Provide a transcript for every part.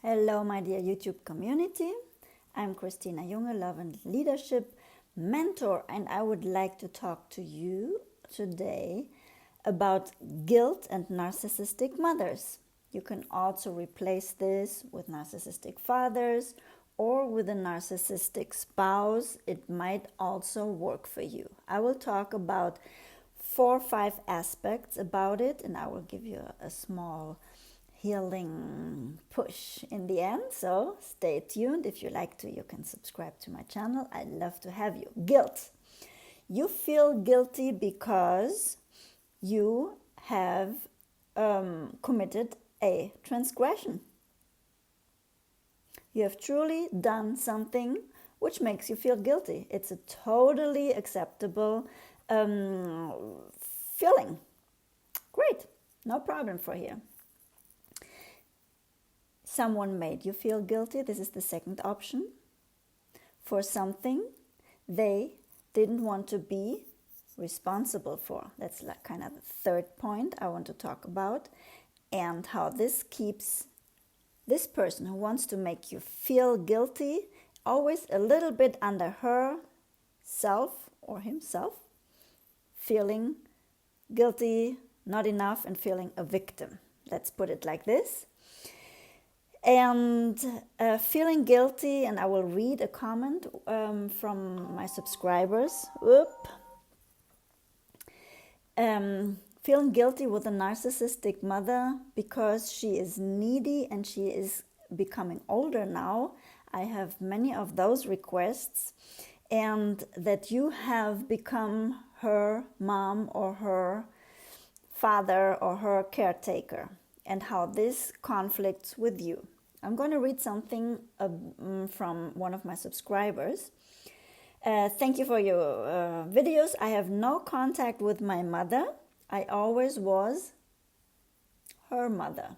Hello, my dear YouTube community. I'm Christinajunge, Love and Leadership Mentor, and I would like to talk to you today about guilt and narcissistic mothers. You can also replace this with narcissistic fathers or with a narcissistic spouse. It might also work for you. I will talk about 4 or 5 aspects about it, and I will give you a small healing push in the end, so stay tuned. If you like to, you can subscribe to my channel. I'd love to have you. Guilt. You feel guilty because you have committed a transgression. You have truly done something which makes you feel guilty. It's a totally acceptable feeling. Great, no problem for here. Someone made you feel guilty. This is the second option. For something they didn't want to be responsible for. That's like kind of the third point I want to talk about, and how this keeps this person who wants to make you feel guilty always a little bit under herself or himself, feeling guilty, not enough, and feeling a victim. Let's put it like this. And feeling guilty, and I will read a comment from my subscribers. Feeling guilty with a narcissistic mother because she is needy and she is becoming older now. I have many of those requests, and that you have become her mom or her father or her caretaker, and how this conflicts with you. I'm going to read something from one of my subscribers. Thank you for your videos. I have no contact with my mother. I always was her mother.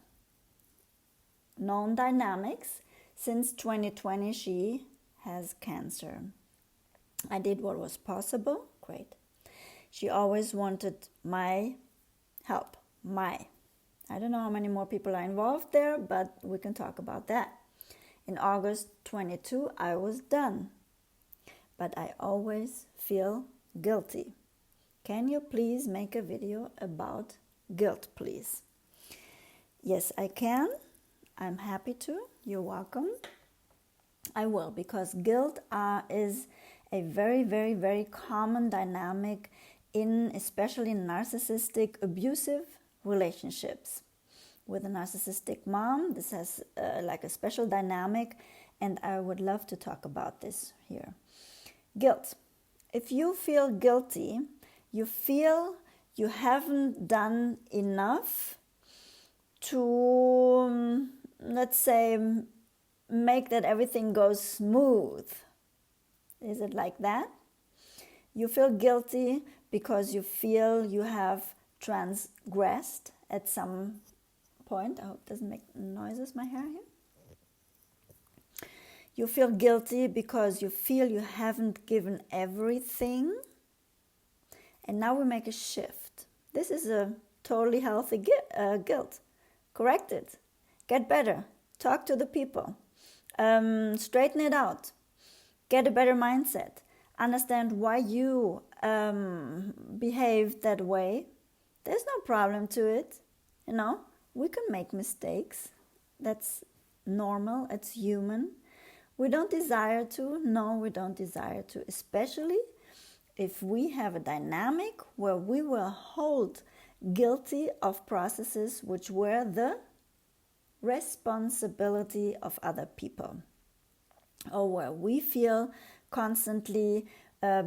Known dynamics. Since 2020, she has cancer. I did what was possible. Great. She always wanted my help. I don't know how many more people are involved there, but we can talk about that. In August 22, I was done. But I always feel guilty. Can you please make a video about guilt, please? Yes, I can. I'm happy to. You're welcome. I will, because guilt is a very, very, very common dynamic especially narcissistic, abusive relationships. With a narcissistic mom, this has like a special dynamic, and I would love to talk about this here. Guilt. If you feel guilty, you feel you haven't done enough to, let's say, make that everything goes smooth. Is it like that? You feel guilty because you feel you have transgressed at some point. I hope it doesn't make noises, my hair here. You feel guilty because you feel you haven't given everything. And now we make a shift. This is a totally healthy guilt. Correct it. Get better. Talk to the people. Straighten it out. Get a better mindset. Understand why you behaved that way. There's no problem to it. You know, we can make mistakes. That's normal. It's human. We don't desire to. No, we don't desire to. Especially if we have a dynamic where we will hold guilty of processes which were the responsibility of other people. Or where we feel constantly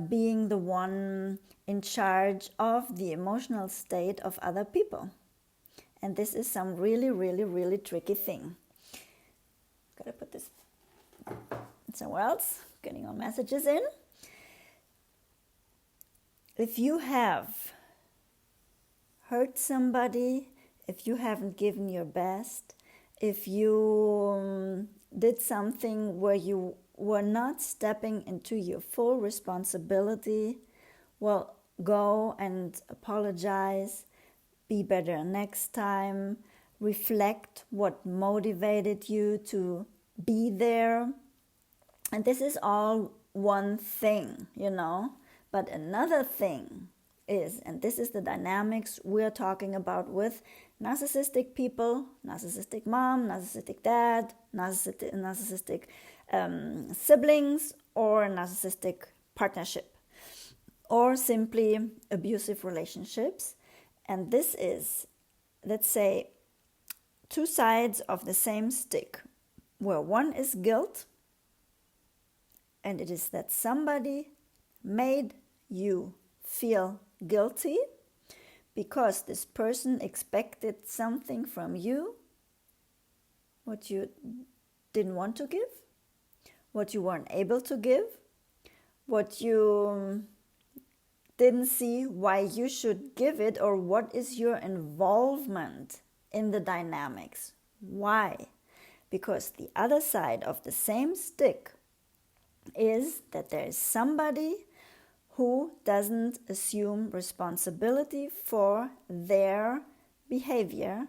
being the one in charge of the emotional state of other people. And this is some really, really, really tricky thing. Gotta put this somewhere else, getting all messages in. If you have hurt somebody, if you haven't given your best, if you did something where you were not stepping into your full responsibility, well, go and apologize, be better next time, reflect what motivated you to be there. And this is all one thing, but another thing is, and this is the dynamics we're talking about with narcissistic people, narcissistic mom, narcissistic dad, narcissistic siblings, or narcissistic partnership, or simply abusive relationships. And this is, let's say, two sides of the same stick, where one is guilt, and it is that somebody made you feel guilty because this person expected something from you, what you didn't want to give, what you weren't able to give, what you didn't see why you should give it, or what is your involvement in the dynamics. Why? Because the other side of the same stick is that there is somebody who doesn't assume responsibility for their behavior,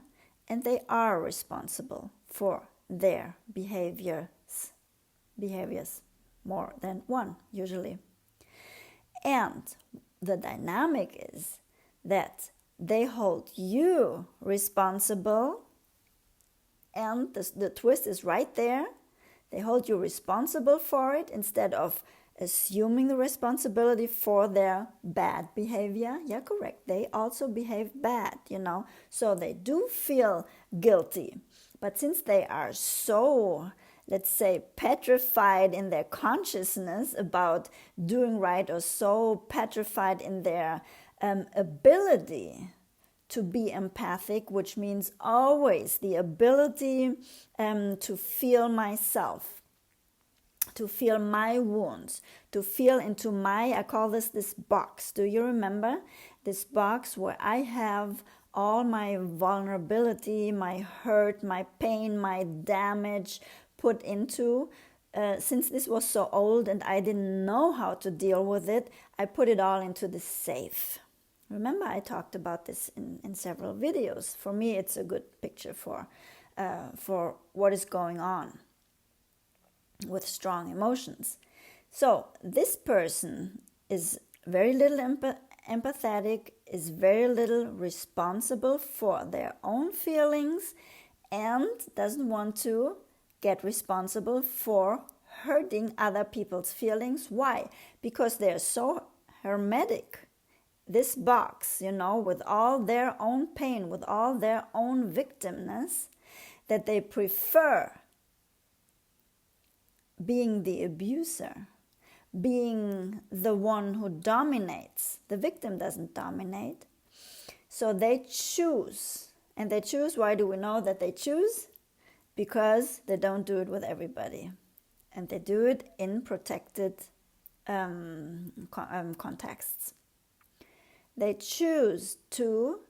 and they are responsible for their behaviors, more than one usually. And the dynamic is that they hold you responsible, and the twist is right there. They hold you responsible for it instead of assuming the responsibility for their bad behavior. Yeah, correct. They also behave bad, So they do feel guilty. But since they are so, let's say, petrified in their consciousness about doing right, or so petrified in their ability to be empathic, which means always the ability to feel myself, to feel my wounds, to feel into I call this box. Do you remember? This box where I have all my vulnerability, my hurt, my pain, my damage put into. Since this was so old and I didn't know how to deal with it, I put it all into the safe. Remember, I talked about this in several videos. For me, it's a good picture for what is going on with strong emotions. So this person is very little empathetic, is very little responsible for their own feelings, and doesn't want to get responsible for hurting other people's feelings. Why? Because they're so hermetic. This box, with all their own pain, with all their own victimness, that they prefer being the abuser, being the one who dominates. The victim doesn't dominate. So they choose. And they choose, why do we know that they choose? Because they don't do it with everybody. And they do it in protected contexts. They choose to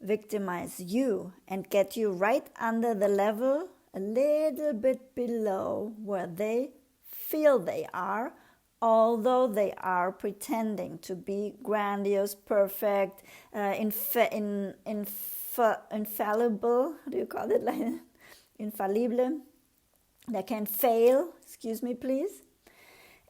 victimize you and get you right under the level, a little bit below where they feel they are, although they are pretending to be grandiose, perfect, infallible. Do you call it like infallible? They can fail. Excuse me, please.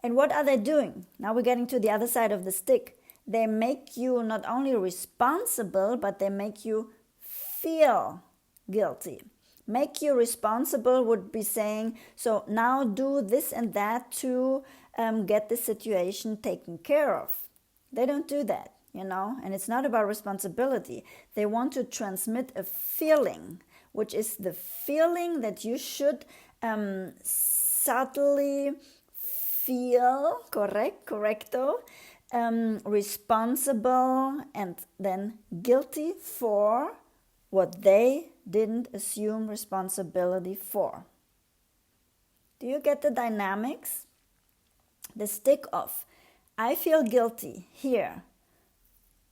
And what are they doing? Now we're getting to the other side of the stick. They make you not only responsible, but they make you feel guilty. Make you responsible would be saying, so now do this and that to get the situation taken care of. They don't do that, and it's not about responsibility. They want to transmit a feeling, which is the feeling that you should subtly feel, correcto, responsible and then guilty for what they didn't assume responsibility for. Do you get the dynamics? The stick of, I feel guilty here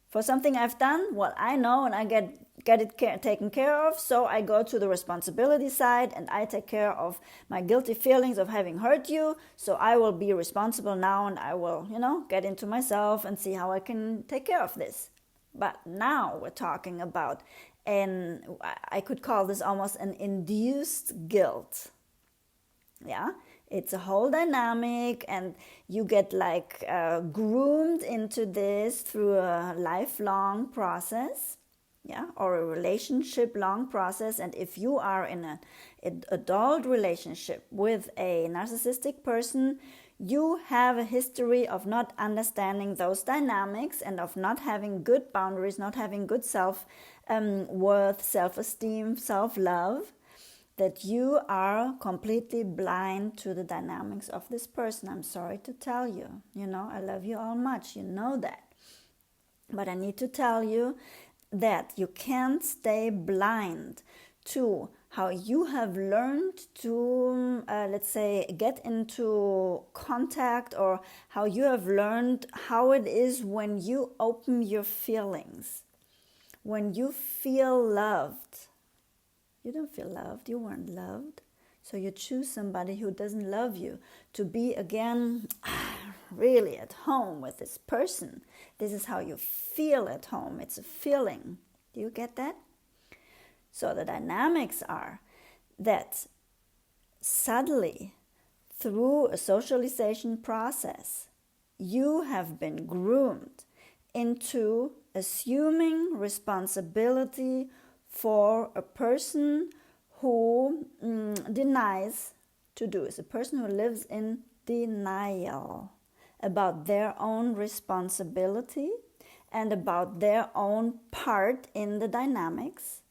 for something I've done. Well, I know and I get it taken care of, so I go to the responsibility side and I take care of my guilty feelings of having hurt you, so I will be responsible now and I will, get into myself and see how I can take care of this. But now we're talking about I could call this almost an induced guilt. Yeah, it's a whole dynamic, and you get like groomed into this through a lifelong process, yeah, or a relationship long process. And if you are in an adult relationship with a narcissistic person, you have a history of not understanding those dynamics and of not having good boundaries, not having good self-worth, self-esteem, self-love, that you are completely blind to the dynamics of this person. I'm sorry to tell you, I love you all much, you know that. But I need to tell you that you can't stay blind to how you have learned to, let's say, get into contact, or how you have learned how it is when you open your feelings, when you feel loved. You don't feel loved, you weren't loved. So you choose somebody who doesn't love you to be again really at home with this person. This is how you feel at home. It's a feeling. Do you get that? So the dynamics are that suddenly, through a socialization process, you have been groomed into assuming responsibility for a person who denies to do. It's a person who lives in denial about their own responsibility and about their own part in the dynamics,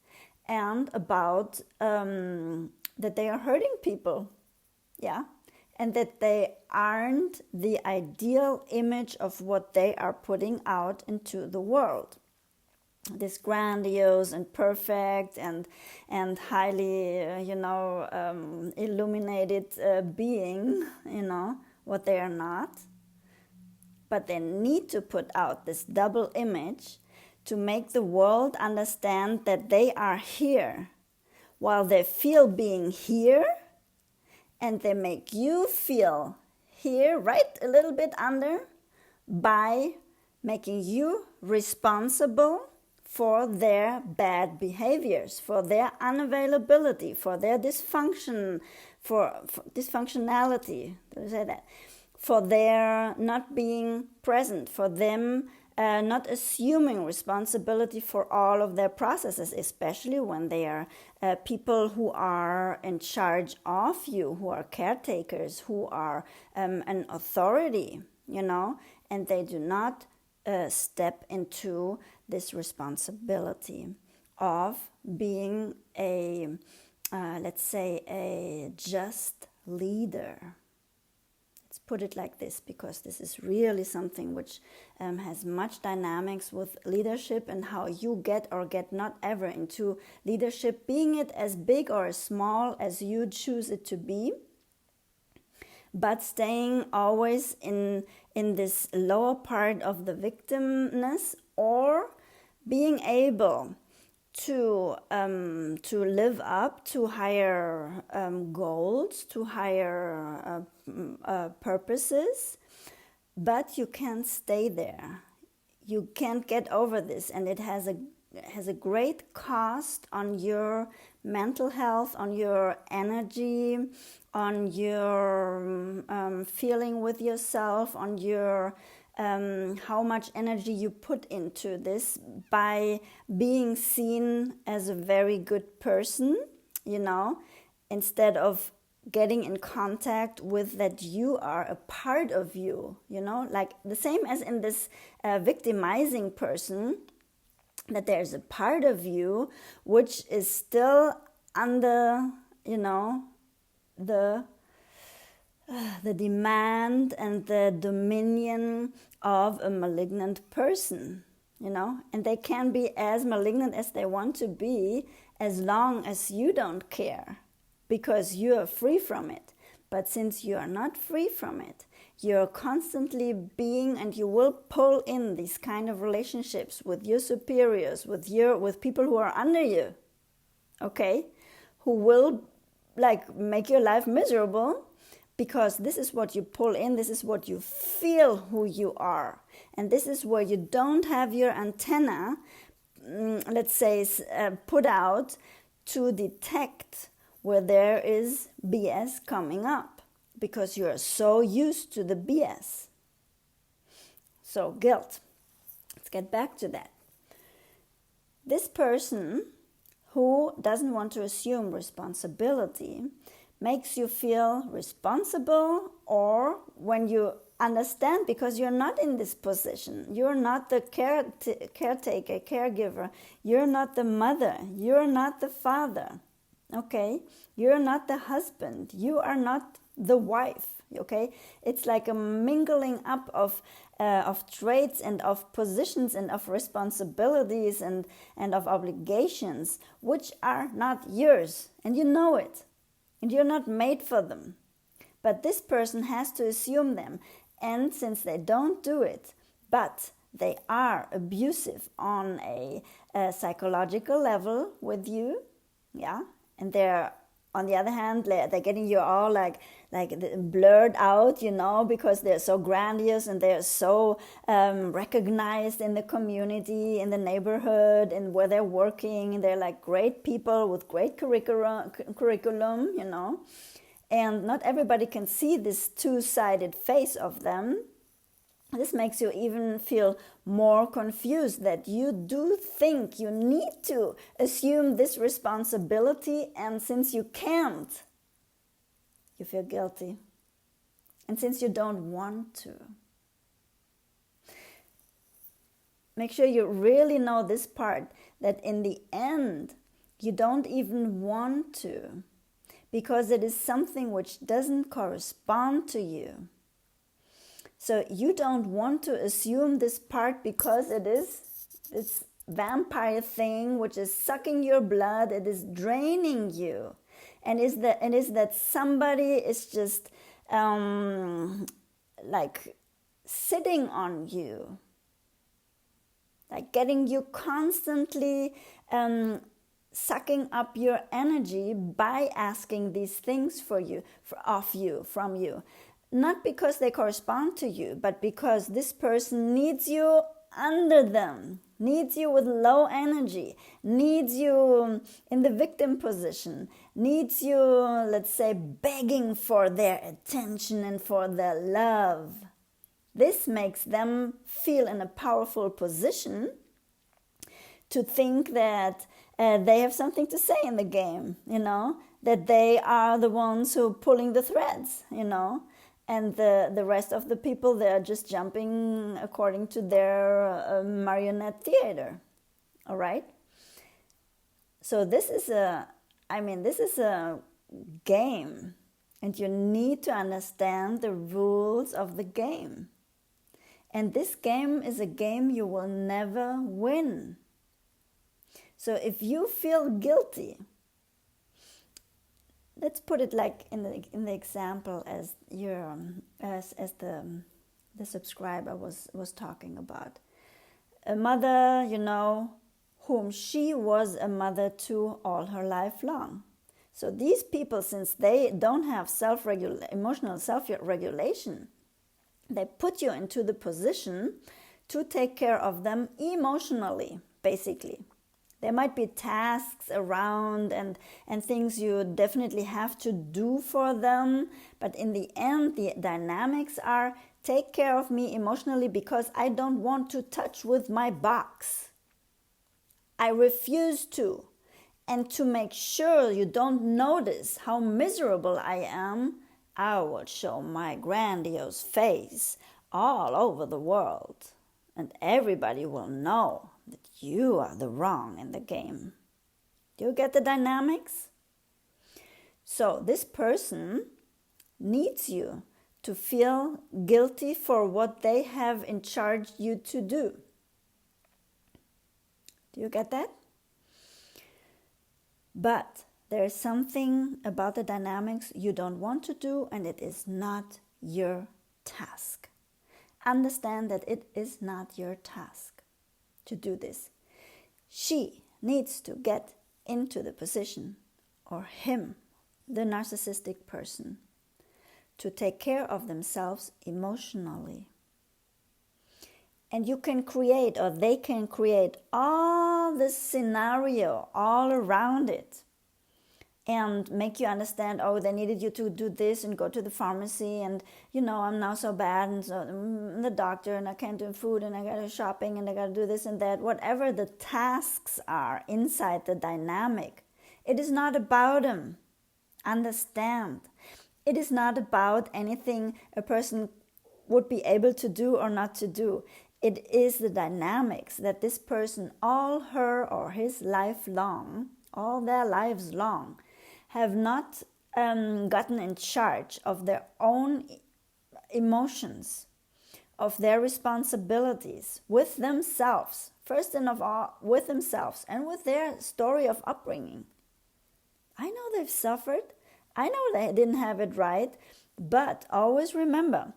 and about that they are hurting people, yeah, and that they aren't the ideal image of what they are putting out into the world. This grandiose and perfect and highly, illuminated being, what they are not. But they need to put out this double image to make the world understand that they are here, while they feel being here, and they make you feel here, right a little bit under, by making you responsible for their bad behaviors, for their unavailability, for their dysfunction, for dysfunctionality, did I say that? For their not being present, for them not assuming responsibility for all of their processes, especially when they are people who are in charge of you, who are caretakers, who are an authority, and they do not step into this responsibility of being a, let's say, a just leader. Let's put it like this, because this is really something which has much dynamics with leadership, and how you get or get not ever into leadership, being it as big or as small as you choose it to be, but staying always in this lower part of the victimness, or being able to live up to higher goals, to higher purposes, but you can't stay there. You can't get over this, and it has a great cost on your mental health, on your energy, on your feeling with yourself, on your how much energy you put into this by being seen as a very good person, instead of getting in contact with that you are a part of you, like the same as in this victimizing person, that there's a part of you which is still under, the demand and the dominion of a malignant person, and they can be as malignant as they want to be, as long as you don't care, because you are free from it. But since you are not free from it, you're constantly being, and you will pull in these kind of relationships with your superiors, with people who are under you, okay, who will make your life miserable, because this is what you pull in, this is what you feel who you are, and this is where you don't have your antenna let's say, put out to detect where there is BS coming up, because you are so used to the BS. So guilt. Let's get back to that. This person who doesn't want to assume responsibility makes you feel responsible, or when you understand, because you're not in this position, you're not the caretaker, caregiver, you're not the mother, you're not the father, okay? You're not the husband, you are not the wife, okay? It's like a mingling up of traits and of positions and of responsibilities and of obligations which are not yours, and you know it, and you're not made for them. But this person has to assume them, and since they don't do it, but they are abusive on a psychological level with you, yeah, and they're, on the other hand, they're getting you all like blurred out, you know, because they're so grandiose and they're so recognized in the community, in the neighborhood, and where they're working. And they're like great people with great curriculum, you know. And not everybody can see this two-sided face of them. This makes you even feel more confused, that you do think you need to assume this responsibility, and since you can't, you feel guilty. And since you don't want to. Make sure you really know this part, that in the end, you don't even want to, because it is something which doesn't correspond to you. So you don't want to assume this part because it is this vampire thing which is sucking your blood, it is draining you. And is that somebody is just like sitting on you, like getting you constantly sucking up your energy by asking these things from you. Not because they correspond to you, but because this person needs you under them, needs you with low energy, needs you in the victim position, needs you, let's say, begging for their attention and for their love. This makes them feel in a powerful position to think that they have something to say in the game, you know, that they are the ones who are pulling the threads, you know. And the rest of the people, they're just jumping according to their marionette theater. All right? So this is a game. And you need to understand the rules of the game. And this game is a game you will never win. So if you feel guilty, let's put it like in the example as the subscriber was talking about. A mother, you know, whom she was a mother to all her life long. So these people, since they don't have emotional self-regulation, they put you into the position to take care of them emotionally, basically. There might be tasks around and things you definitely have to do for them. But in the end, the dynamics are, take care of me emotionally because I don't want to touch with my box. I refuse to. And to make sure you don't notice how miserable I am, I will show my grandiose face all over the world. And everybody will know that you are the wrong in the game. Do you get the dynamics? So this person needs you to feel guilty for what they have in charge you to do. Do you get that? But there is something about the dynamics you don't want to do, and it is not your task. Understand that it is not your task to do this. She needs to get into the position, or him, the narcissistic person, to take care of themselves emotionally. And you can create, or they can create, all all this scenario all around it and make you understand, oh, they needed you to do this and go to the pharmacy, and I'm now so bad, and so the doctor, and I can't do food, and I got to shopping, and I got to do this and that. Whatever the tasks are inside the dynamic, it is not about them. Understand. It is not about anything a person would be able to do or not to do. It is the dynamics that this person, all her or his life long, all their lives long, have not gotten in charge of their own emotions, of their responsibilities with themselves, first and of all with themselves and with their story of upbringing. I know they've suffered. I know they didn't have it right, but always remember,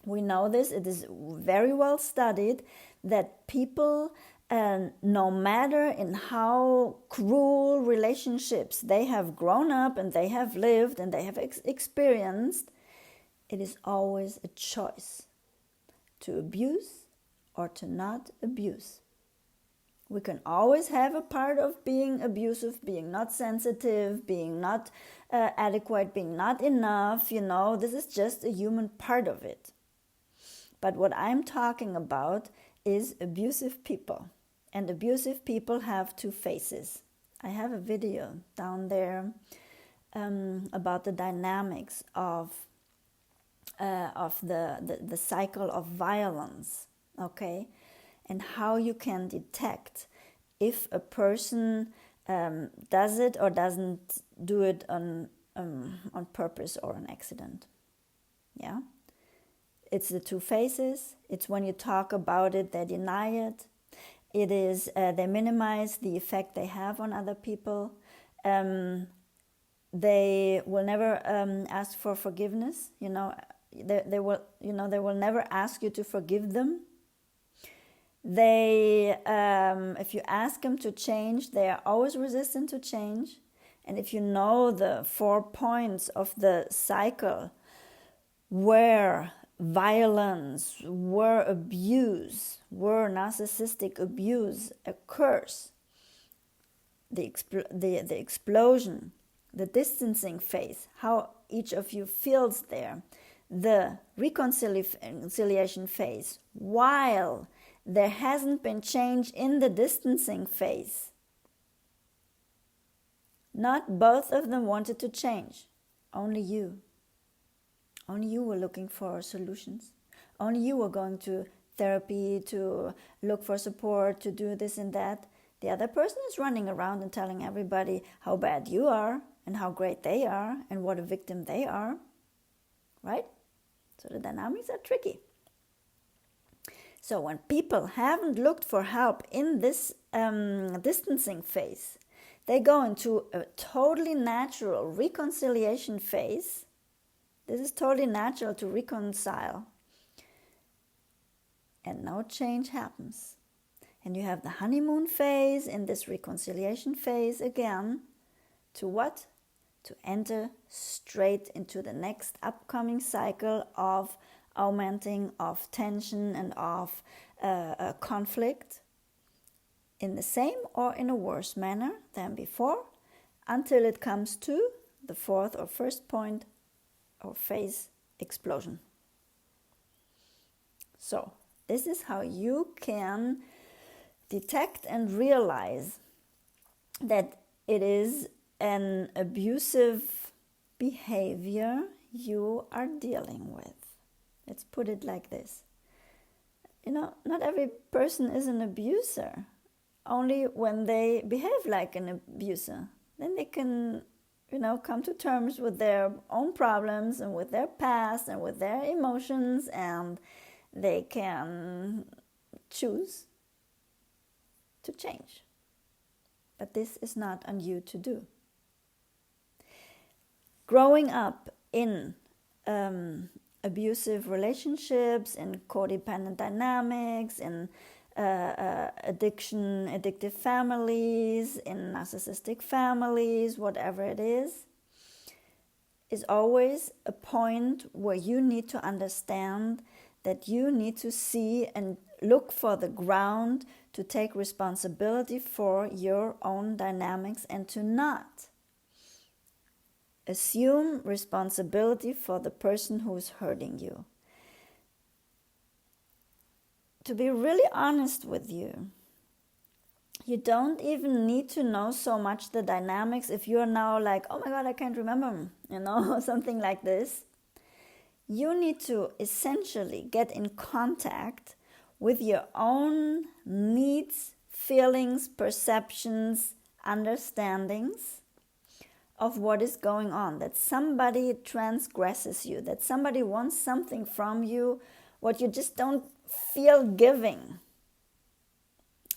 we know this, it is very well studied, that people, no matter in how cruel relationships they have grown up and they have lived and they have experienced, it is always a choice to abuse or to not abuse. We can always have a part of being abusive, being not sensitive, being not adequate, being not enough, this is just a human part of it. But what I'm talking about is abusive people. And abusive people have two faces. I have a video down there about the dynamics of the cycle of violence, okay? And how you can detect if a person does it or doesn't do it on purpose or an accident. Yeah? It's the two faces. It's when you talk about it, they deny it. It is they minimize the effect they have on other people. They will never ask for forgiveness. They will never ask you to forgive them. They, if you ask them to change, they are always resistant to change. And if you know the 4 points of the cycle where violence, where abuse, where narcissistic abuse occurs, the explosion, the distancing phase, how each of you feels there, the reconciliation phase, while there hasn't been change in the distancing phase. Not both of them wanted to change, only you. Only you were looking for solutions. Only you were going to therapy to look for support, to do this and that. The other person is running around and telling everybody how bad you are and how great they are and what a victim they are. Right? So the dynamics are tricky. So when people haven't looked for help in this distancing phase, they go into a totally natural reconciliation phase. This is totally natural to reconcile. And no change happens. And you have the honeymoon phase in this reconciliation phase again. To what? To enter straight into the next upcoming cycle of augmenting, of tension and of conflict in the same or in a worse manner than before, until it comes to the fourth or first point or phase, explosion. So this is how you can detect and realize that it is an abusive behavior you are dealing with. Let's put it like this. Not every person is an abuser. Only when they behave like an abuser, then they can, come to terms with their own problems and with their past and with their emotions, and they can choose to change. But this is not on you to do. Growing up in abusive relationships, in codependent dynamics, in addictive families, in narcissistic families, whatever it is always a point where you need to understand that you need to see and look for the ground to take responsibility for your own dynamics and to not assume responsibility for the person who is hurting you. To be really honest with you, you don't even need to know so much the dynamics if you're now like, oh my God, I can't remember, something like this. You need to essentially get in contact with your own needs, feelings, perceptions, understandings of what is going on, that somebody transgresses you, that somebody wants something from you, what you just don't feel giving.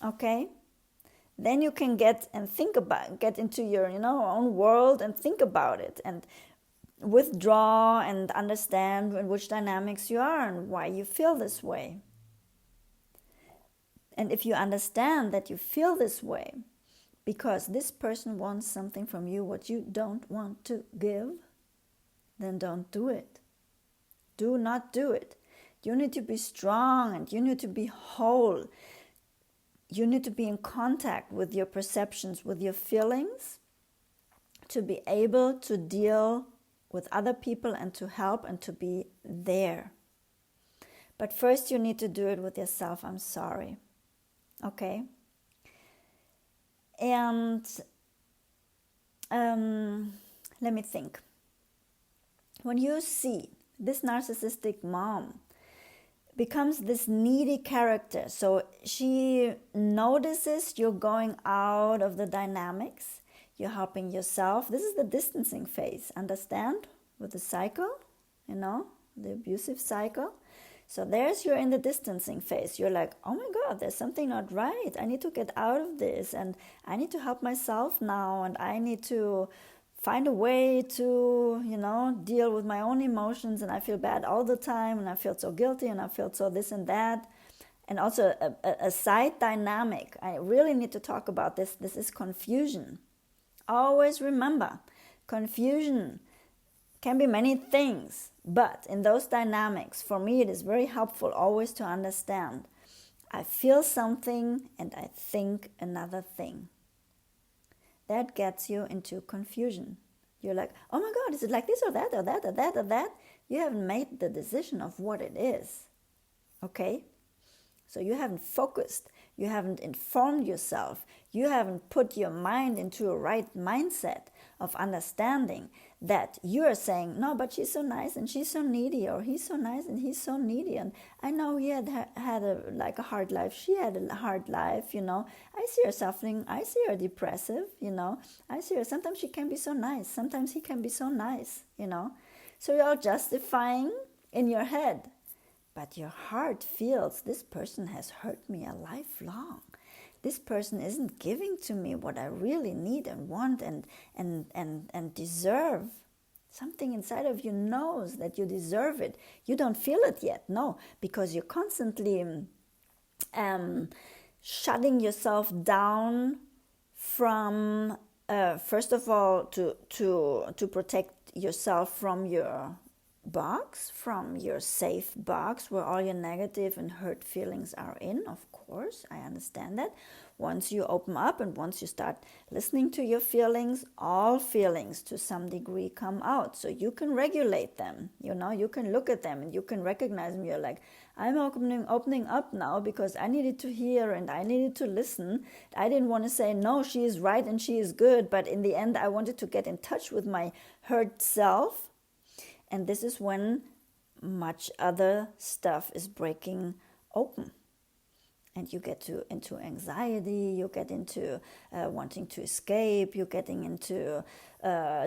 Okay? Then you can get into your own world and think about it and withdraw and understand in which dynamics you are and why you feel this way. And if you understand that you feel this way because this person wants something from you what you don't want to give, then don't do it. Do not do it. You need to be strong and you need to be whole. You need to be in contact with your perceptions, with your feelings, to be able to deal with other people and to help and to be there. But first you need to do it with yourself. I'm sorry. Okay? And let me think. When you see this narcissistic mom becomes this needy character, so she notices you're going out of the dynamics, you're helping yourself. This is the distancing phase, understand? With the cycle, the abusive cycle. So you're in the distancing phase. You're like, oh my God, there's something not right. I need to get out of this and I need to help myself now and I need to find a way to, deal with my own emotions, and I feel bad all the time and I feel so guilty and I feel so this and that. And also a side dynamic. I really need to talk about this. This is confusion. Always remember, confusion can be many things, but in those dynamics, for me, it is very helpful always to understand. I feel something and I think another thing. That gets you into confusion. You're like, oh my God, is it like this or that or that or that or that? You haven't made the decision of what it is. Okay? So you haven't focused. You haven't informed yourself. You haven't put your mind into a right mindset of understanding that you are saying, no, but she's so nice and she's so needy, or he's so nice and he's so needy. And I know he had a hard life. She had a hard life, I see her suffering. I see her depressive, I see her. Sometimes she can be so nice. Sometimes he can be so nice, So you're all justifying in your head. But your heart feels, this person has hurt me a lifelong. This person isn't giving to me what I really need and want and deserve. Something inside of you knows that you deserve it. You don't feel it yet, no, because you're constantly shutting yourself down from, first of all, to protect yourself from your box, from your safe box where all your negative and hurt feelings are in. Of course, I understand that. Once you open up and once you start listening to your feelings, all feelings to some degree come out. So you can regulate them, you can look at them and you can recognize them. You're like, I'm opening up now because I needed to hear and I needed to listen. I didn't want to say, no, she is right and she is good. But in the end, I wanted to get in touch with my hurt self. And this is when much other stuff is breaking open. And you get into anxiety, you get into wanting to escape, you're getting into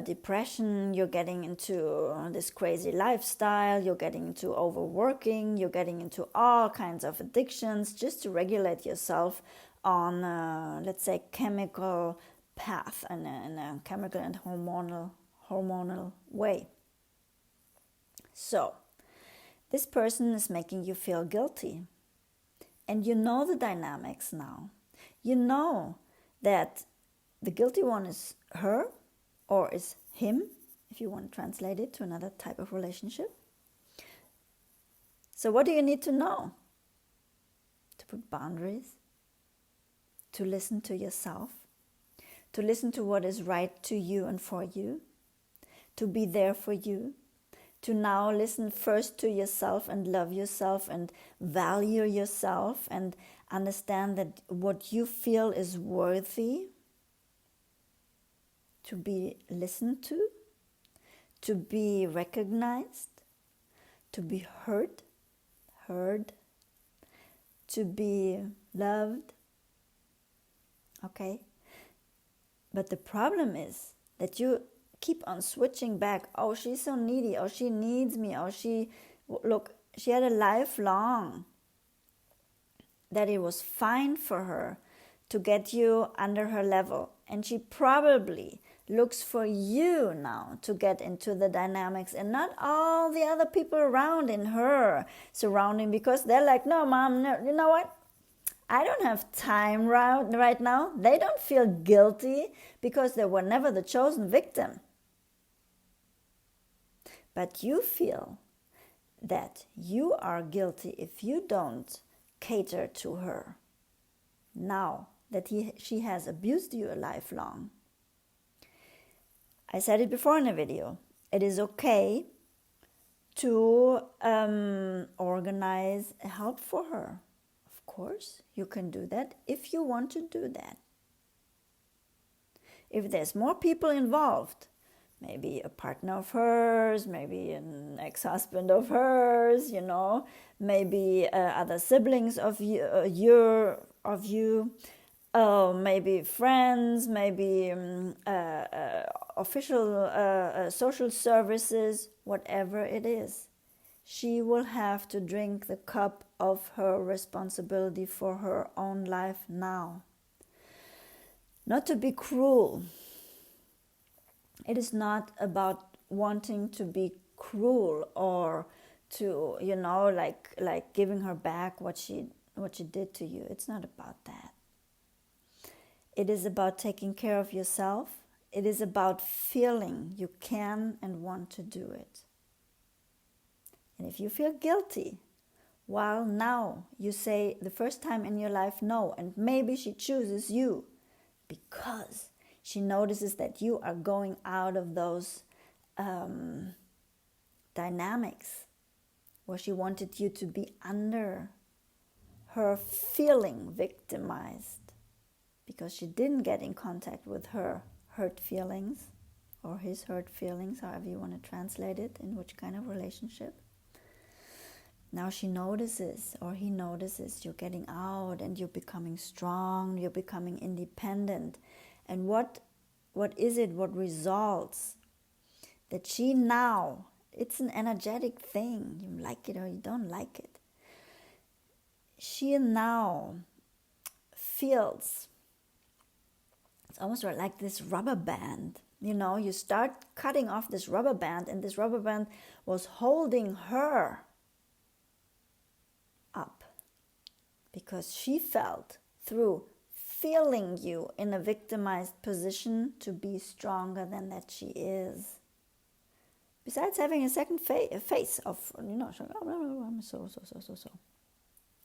depression, you're getting into this crazy lifestyle, you're getting into overworking, you're getting into all kinds of addictions just to regulate yourself on, let's say, chemical path and in a chemical and hormonal way. So, this person is making you feel guilty. And you know the dynamics now. You know that the guilty one is her or is him, if you want to translate it to another type of relationship. So what do you need to know? To put boundaries, to listen to yourself, to listen to what is right to you and for you, to be there for you, to now listen first to yourself and love yourself and value yourself and understand that what you feel is worthy to be listened to be recognized, to be heard, to be loved. Okay? But the problem is that you keep on switching back. Oh, she's so needy. Oh, she needs me. Oh, she had a lifelong that it was fine for her to get you under her level. And she probably looks for you now to get into the dynamics and not all the other people around in her surrounding, because they're like, no, mom, no, you know what? I don't have time right now. They don't feel guilty because they were never the chosen victim. But you feel that you are guilty if you don't cater to her now that she has abused you a lifelong. I said it before in a video. It is okay to organize help for her. Of course, you can do that if you want to do that. If there's more people involved, maybe a partner of hers, maybe an ex-husband of hers, maybe other siblings of you, maybe friends, maybe official social services, whatever it is. She will have to drink the cup of her responsibility for her own life now. Not to be cruel. It is not about wanting to be cruel or to, like giving her back what she did to you. It's not about that. It is about taking care of yourself. It is about feeling you can and want to do it. And if you feel guilty, well, now you say the first time in your life no, and maybe she chooses you because she notices that you are going out of those dynamics where she wanted you to be under her feeling victimized because she didn't get in contact with her hurt feelings or his hurt feelings, however you want to translate it, in which kind of relationship. Now she notices, or he notices, you're getting out and you're becoming strong, you're becoming independent. And what is it, what results? That she now, it's an energetic thing, you like it or you don't like it. She now feels, it's almost like this rubber band. You start cutting off this rubber band, and this rubber band was holding her up because she felt through feeling you in a victimized position to be stronger than that she is. Besides having a second face of, I'm so.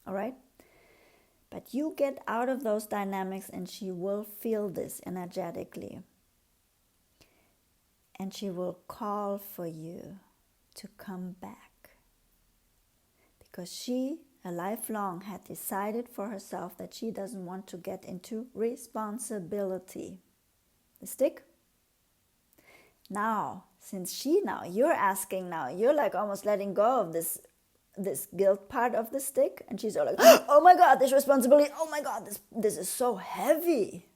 All right? But you get out of those dynamics and she will feel this energetically. And she will call for you to come back. Because she, a lifelong, had decided for herself that she doesn't want to get into responsibility. The stick? Now, you're asking now, you're like almost letting go of this guilt part of the stick, and she's all like, oh my God, this responsibility, oh my God, this is so heavy.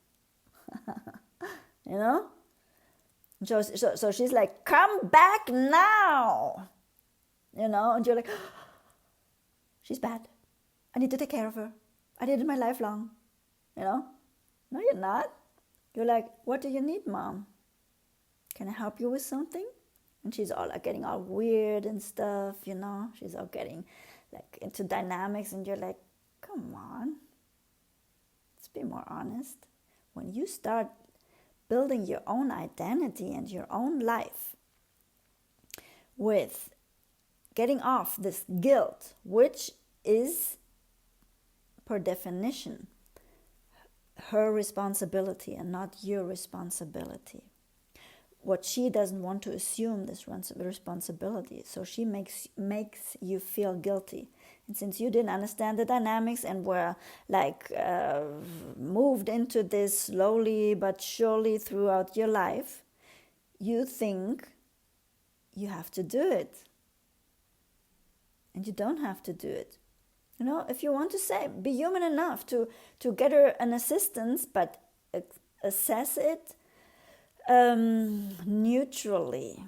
So she's like, come back now. And you're like, she's bad. I need to take care of her. I did it my lifelong. No, you're not. You're like, what do you need, Mom? Can I help you with something? And she's all like getting all weird and stuff, She's all getting like into dynamics, and you're like, come on. Let's be more honest. When you start building your own identity and your own life with getting off this guilt, which is, per definition, her responsibility and not your responsibility. What she doesn't want to assume this responsibility, so she makes you feel guilty. And since you didn't understand the dynamics and were like moved into this slowly but surely throughout your life, you think you have to do it. And you don't have to do it. You know, if you want to say, be human enough to get her an assistance, but assess it neutrally,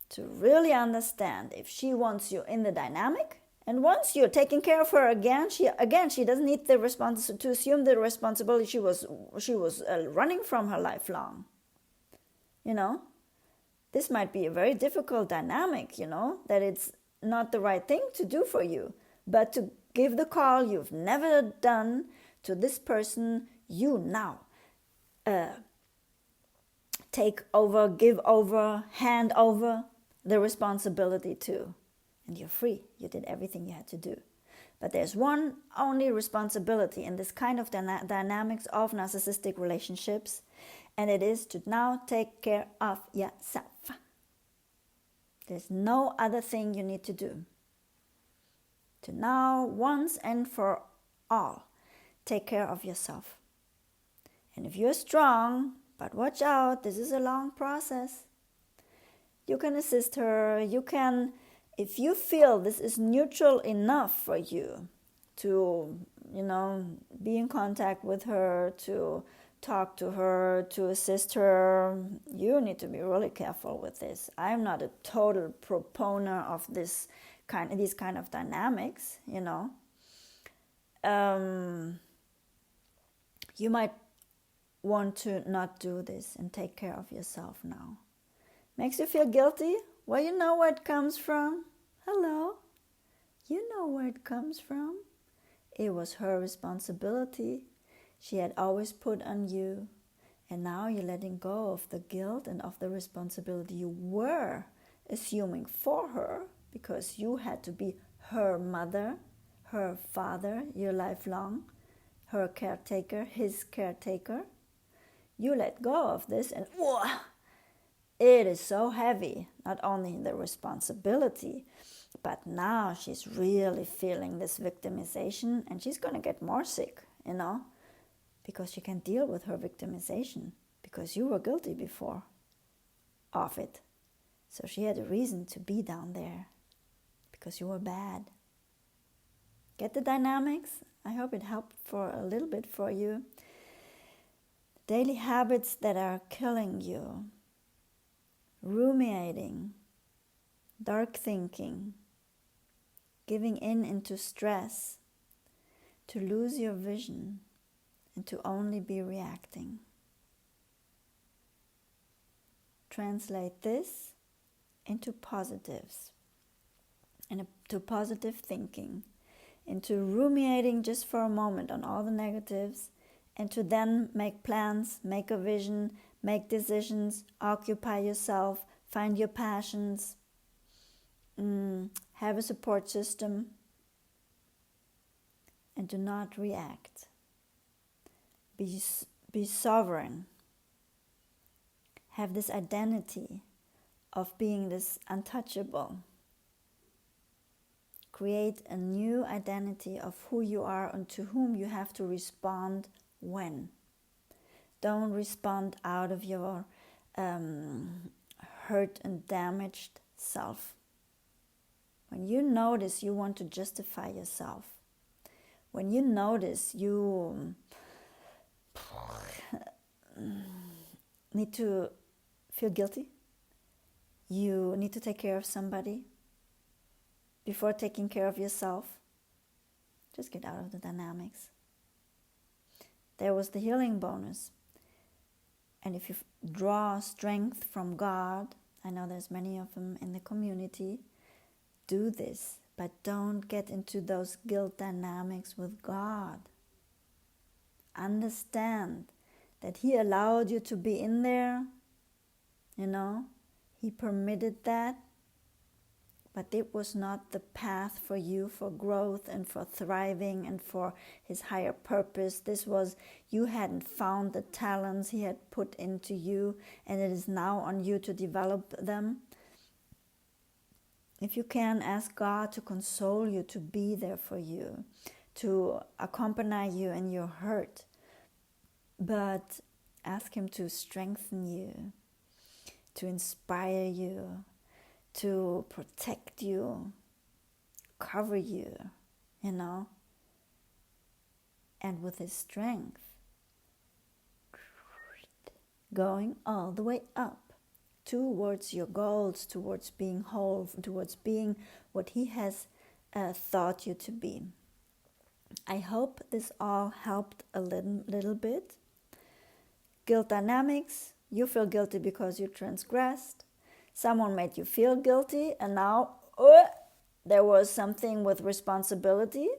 to really understand if she wants you in the dynamic, and once you're taking care of her again, she doesn't need the to assume the responsibility she was running from her lifelong. You know, this might be a very difficult dynamic. You know, that it's not the right thing to do for you, but to give the call you've never done to this person you now take over, give over, hand over the responsibility to. And you're free. You did everything you had to do. But there's one only responsibility in this kind of dynamics of narcissistic relationships, and it is to now take care of yourself. There's no other thing you need to do. To now, once and for all, take care of yourself. And if you're strong, but watch out, this is a long process. You can assist her, you can, if you feel this is neutral enough for you to, you know, be in contact with her, to talk to her, to assist her, you need to be really careful with this. I'm not a total proponent of these kind of dynamics, you know. You might want to not do this and take care of yourself now. Makes you feel guilty? Well, you know where it comes from. Hello? You know where it comes from. It was her responsibility. She had always put on you. And now you're letting go of the guilt and of the responsibility you were assuming for her, because you had to be her mother, her father, your lifelong, her caretaker, his caretaker. You let go of this and it is so heavy, not only the responsibility, but now she's really feeling this victimization, and she's going to get more sick, you know, because she can't deal with her victimization, because you were guilty before of it. So she had a reason to be down there, because you were bad. Get the dynamics? I hope it helped for a little bit for you. Daily habits that are killing you. Ruminating, dark thinking, giving into stress, to lose your vision and to only be reacting. Translate this into positives, and to positive thinking, into ruminating just for a moment on all the negatives, and to then make plans, make a vision, make decisions, occupy yourself, find your passions, have a support system, and do not react. Be sovereign. Have this identity of being this untouchable. Create a new identity of who you are and to whom you have to respond when. Don't respond out of your hurt and damaged self. When you notice you want to justify yourself, when you notice you need to feel guilty, you need to take care of somebody before taking care of yourself, just get out of the dynamics. There was the healing bonus. And if you draw strength from God, I know there's many of them in the community, do this, but don't get into those guilt dynamics with God. Understand that He allowed you to be in there, you know, He permitted that, but it was not the path for you for growth and for thriving and for his higher purpose. This was, you hadn't found the talents he had put into you, and it is now on you to develop them. If you can, ask God to console you, to be there for you, to accompany you in your hurt, but ask him to strengthen you, to inspire you, to protect you, cover you, and with his strength, going all the way up towards your goals, towards being whole, towards being what he has thought you to be. I hope this all helped a little bit. Guilt dynamics, you feel guilty because you transgressed. Someone made you feel guilty, and now there was something with responsibility,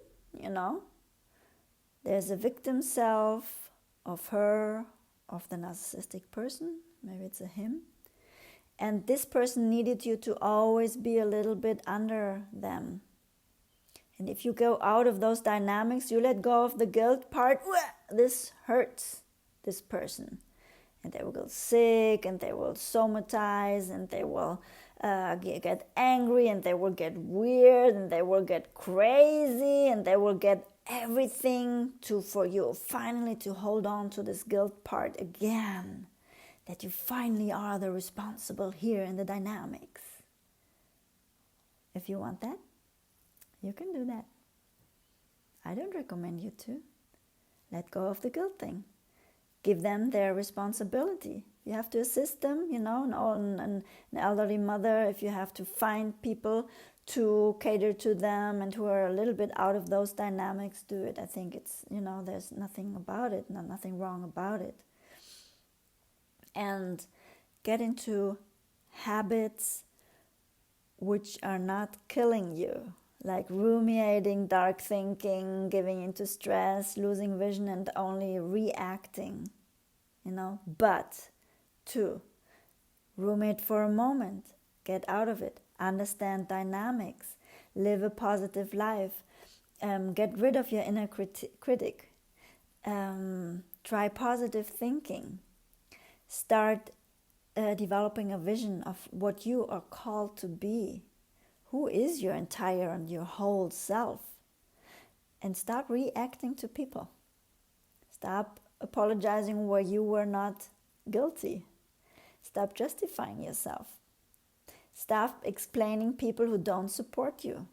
There's a victim self of her, of the narcissistic person, maybe it's a him. And this person needed you to always be a little bit under them. And if you go out of those dynamics, you let go of the guilt part, this hurts this person. And they will go sick, and they will somatize, and they will get angry, and they will get weird, and they will get crazy, and they will get everything for you finally to hold on to this guilt part again, that you finally are the responsible here in the dynamics. If you want that, you can do that. I don't recommend you to. Let go of the guilt thing. Give them their responsibility. You have to assist them, an elderly mother, if you have to find people to cater to them and who are a little bit out of those dynamics, do it. I think it's, there's nothing about it, nothing wrong about it. And get into habits which are not killing you, like ruminating, dark thinking, giving into stress, losing vision, and only reacting, But 2, ruminate for a moment, get out of it, understand dynamics, live a positive life, get rid of your inner critic, try positive thinking, start developing a vision of what you are called to be. Who is your entire and your whole self? And stop reacting to people. Stop apologizing where you were not guilty. Stop justifying yourself. Stop explaining people who don't support you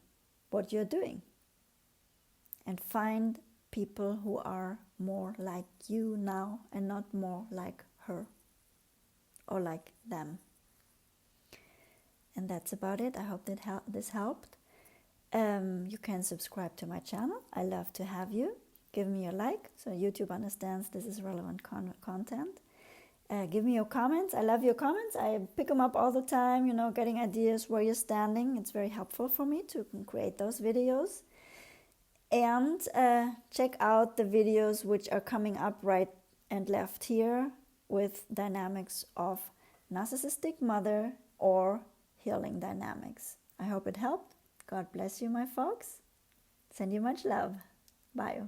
what you're doing. And find people who are more like you now and not more like her or like them. And that's about it. I hope that this helped. You can subscribe to my channel. I love to have you. Give me a like so YouTube understands this is relevant content. Give me your comments. I love your comments. I pick them up all the time, getting ideas where you're standing. It's very helpful for me to create those videos. And check out the videos which are coming up right and left here with dynamics of narcissistic mother or healing dynamics. I hope it helped. God bless you, my folks. Send you much love. Bye.